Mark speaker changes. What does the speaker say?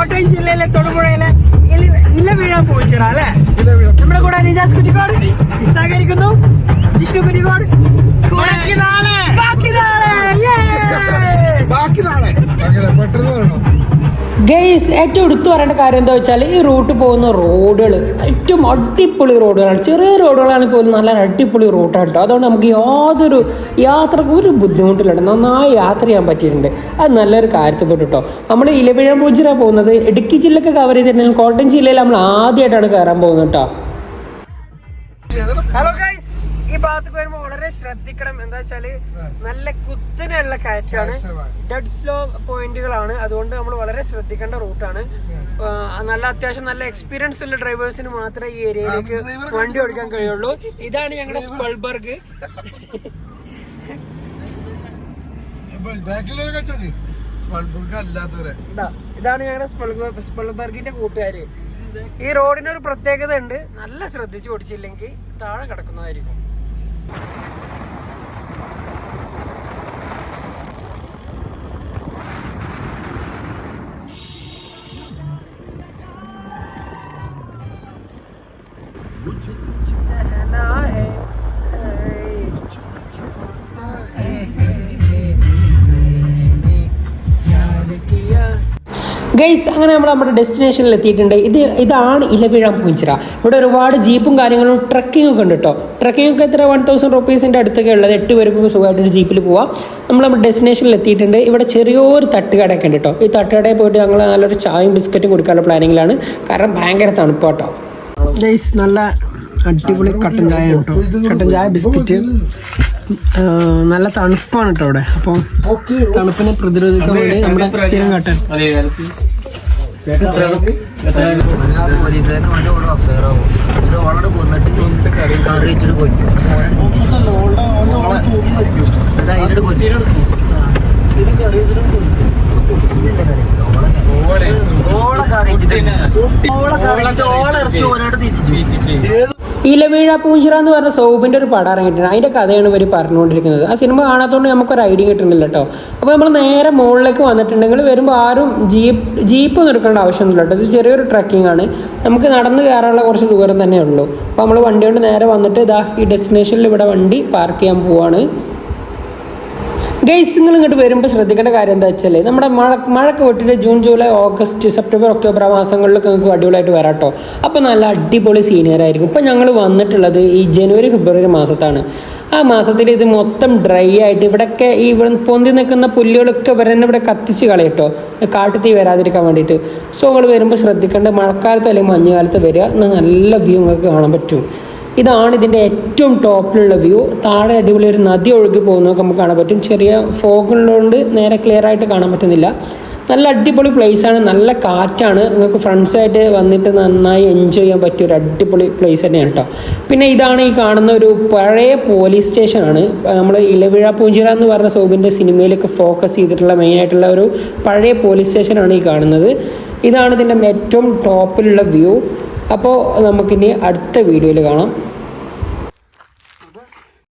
Speaker 1: കോട്ടയം ജില്ലയിലെ തൊടുപുഴയിലെ ഇലവീഴ പൂച്ചിറ അല്ലെ. നമ്മുടെ കൂടെ നിജാസ് കുറ്റിക്കോട് സഹകരിക്കുന്നു, ജിഷ്ണു കുറ്റിക്കോട്. ഗെയ്സ്, ഏറ്റവും എടുത്തു പറയേണ്ട കാര്യം എന്താ വെച്ചാൽ ഈ റൂട്ട് പോകുന്ന റോഡുകൾ ഏറ്റവും അടിപൊളി റോഡുകളാണ്. ചെറിയ റോഡുകളാണെങ്കിൽ പോലും നല്ല അടിപൊളി റൂട്ടാണ് കേട്ടോ. അതുകൊണ്ട് നമുക്ക് യാതൊരു യാത്രക്ക് ഒരു ബുദ്ധിമുട്ടില്ല, നന്നായി യാത്ര ചെയ്യാൻ പറ്റിയിട്ടുണ്ട്. അത് നല്ലൊരു കാര്യത്തിൽപ്പെട്ടു കേട്ടോ. നമ്മൾ ഇലവീഴ പൂച്ചിറ പോകുന്നത് ഇടുക്കി ജില്ലക്ക് കവർ ചെയ്തിട്ടുണ്ടെങ്കിൽ കോട്ടയം ജില്ലയിൽ നമ്മൾ ആദ്യമായിട്ടാണ് കയറാൻ പോകുന്നത് കേട്ടോ. ഹലോ ഗൈസ്, ഈ ഭാഗത്തേക്ക് വരുമ്പോൾ വളരെ ശ്രദ്ധിക്കണം. എന്താ വെച്ചാല് നല്ല കുത്തനെയുള്ള കയറ്റാണ്, ഡെഡ് സ്ലോ പോയിന്റുകളാണ്. അതുകൊണ്ട് നമ്മൾ വളരെ ശ്രദ്ധിക്കേണ്ട റൂട്ടാണ്. നല്ല അത്യാവശ്യം നല്ല എക്സ്പീരിയൻസ് ഉള്ള ഡ്രൈവേഴ്സിന് മാത്രമേ ഈ ഏരിയയിലേക്ക് വണ്ടി ഓടിക്കാൻ കഴിയുള്ളൂ. ഇതാണ് ഞങ്ങളുടെ സ്പൾബർഗ്. ഇതാണ് ഞങ്ങളുടെ സ്പൾബർഗിന്റെ കൂട്ടുകാര്. ഈ റോഡിനൊരു പ്രത്യേകത ഉണ്ട്, നല്ല ശ്രദ്ധിച്ച് ഓടിച്ചില്ലെങ്കിൽ താഴെ കിടക്കുന്നതായിരിക്കും. ഗൈസ്, അങ്ങനെ നമ്മൾ നമ്മുടെ ഡെസ്റ്റിനേഷനിൽ എത്തിയിട്ടുണ്ട്. ഇതാണ് ഇലവീഴ പൂച്ചിറ. ഇവിടെ ഒരുപാട് ജീപ്പും കാര്യങ്ങളും ട്രക്കിംഗ് ഒക്കെ ഉണ്ട് കേട്ടോ. ട്രക്കിംഗ് ഒക്കെ എത്ര 1000 റുപ്പീസിൻ്റെ അടുത്തൊക്കെ ഉള്ളത്. 8 പേർക്ക് സുഖമായിട്ടൊരു ജീപ്പിൽ പോവാം. നമ്മുടെ ഡെസ്റ്റിനേഷനിൽ എത്തിയിട്ടുണ്ട്. ഇവിടെ ചെറിയൊരു തട്ടുകടയൊക്കെ ഉണ്ട് കേട്ടോ. ഈ തട്ടുകടയിൽ പോയിട്ട് ഞങ്ങൾ നല്ലൊരു ചായയും ബിസ്ക്കറ്റും കൊടുക്കാനുള്ള പ്ലാനിങ്ങിലാണ്. കാരണം ഭയങ്കര തണുപ്പാട്ടോ. ഗൈസ്, നല്ല അടിപൊളി കട്ടൻ ചായ കേട്ടോ. കട്ടൻ ചായ, ബിസ്ക്കറ്റ്, നല്ല തണുപ്പാണ് കേട്ടോ ഇവിടെ. അപ്പോൾ തണുപ്പിനെ പ്രതിരോധിക്കാൻ വേണ്ടി നമ്മുടെ സ്ഥിരം കട്ടൻ. ഇലവീഴ പൂഞ്ചിറ എന്ന് പറഞ്ഞ സോബിന്റെ ഒരു പടം ഇറങ്ങിയിട്ടുണ്ട്. അതിന്റെ കഥയാണ് ഇവർ പറഞ്ഞുകൊണ്ടിരിക്കുന്നത്. ആ സിനിമ കാണാത്തതുകൊണ്ട് നമുക്കൊരു ഐഡിയ കിട്ടുന്നില്ല കേട്ടോ. അപ്പോൾ നമ്മൾ നേരെ മുകളിലേക്ക് വന്നിട്ടുണ്ടെങ്കിൽ വരുമ്പോൾ ആരും ജീപ്പ് ഒന്നും എടുക്കേണ്ട ആവശ്യമൊന്നുമില്ല കേട്ടോ. ഇത് ചെറിയൊരു ട്രക്കിംഗ് ആണ്, നമുക്ക് നടന്ന് കയറാനുള്ള കുറച്ച് ദൂരം തന്നെ ഉള്ളൂ. അപ്പോൾ നമ്മൾ വണ്ടി കൊണ്ട് നേരെ വന്നിട്ട് ഇതാ ഈ ഡെസ്റ്റിനേഷനിൽ ഇവിടെ വണ്ടി പാർക്ക് ചെയ്യാൻ പോവാണ്. ഗൈസ്, നിങ്ങൾ ഇങ്ങോട്ട് വരുമ്പോൾ ശ്രദ്ധിക്കേണ്ട കാര്യം എന്താ വെച്ചാൽ നമ്മുടെ മഴക്ക് വിട്ടിട്ട് June, July, August, September, October ആ മാസങ്ങളിലൊക്കെ നിങ്ങൾക്ക് അടിപൊളിയായിട്ട് വരാം കേട്ടോ. അപ്പോൾ നല്ല അടിപൊളി സീനിയറായിരിക്കും. ഇപ്പം ഞങ്ങൾ വന്നിട്ടുള്ളത് ഈ ജനുവരി, ഫെബ്രുവരി മാസത്താണ്. ആ മാസത്തിൽ ഇത് മൊത്തം ഡ്രൈ ആയിട്ട് ഇവിടെയൊക്കെ ഈ ഇവിടെ പൊന്തി നിൽക്കുന്ന പുല്ലുകളൊക്കെ ഇവരെന്നെ ഇവിടെ കത്തിച്ച് കളയട്ടോ, കാട്ടുതീ വരാതിരിക്കാൻ വേണ്ടിയിട്ട്. സോ നിങ്ങൾ വരുമ്പോൾ ശ്രദ്ധിക്കേണ്ട മഴക്കാലത്ത് അല്ലെങ്കിൽ മഞ്ഞുകാലത്ത് വരിക, നല്ല വ്യൂ നിങ്ങൾക്ക് കാണാൻ പറ്റും. ഇതാണ് ഇതിൻ്റെ ഏറ്റവും ടോപ്പിലുള്ള വ്യൂ. താഴെ അടിപൊളി ഒരു നദി ഒഴുകി പോകുന്നതൊക്കെ നമുക്ക് കാണാൻ പറ്റും. ചെറിയ ഫോഗുള്ളതുകൊണ്ട് നേരെ ക്ലിയർ ആയിട്ട് കാണാൻ പറ്റുന്നില്ല. നല്ല അടിപൊളി പ്ലേസാണ്, നല്ല കാറ്റാണ്. നിങ്ങൾക്ക് ഫ്രണ്ട്സായിട്ട് വന്നിട്ട് നന്നായി എൻജോയ് ചെയ്യാൻ പറ്റിയ ഒരു അടിപൊളി പ്ലേസ് തന്നെയാണ് കേട്ടോ. പിന്നെ ഇതാണ് ഈ കാണുന്ന ഒരു പഴയ പോലീസ് സ്റ്റേഷനാണ്. നമ്മൾ ഇലവീഴ പൂഞ്ചിറ എന്ന് പറഞ്ഞ സോബിൻ്റെ സിനിമയിലൊക്കെ ഫോക്കസ് ചെയ്തിട്ടുള്ള മെയിനായിട്ടുള്ള ഒരു പഴയ പോലീസ് സ്റ്റേഷനാണ് ഈ കാണുന്നത്. ഇതാണ് ഇതിൻ്റെ ഏറ്റവും ടോപ്പിലുള്ള വ്യൂ. അപ്പോൾ നമുക്കിനി അടുത്ത വീഡിയോയിൽ കാണാം.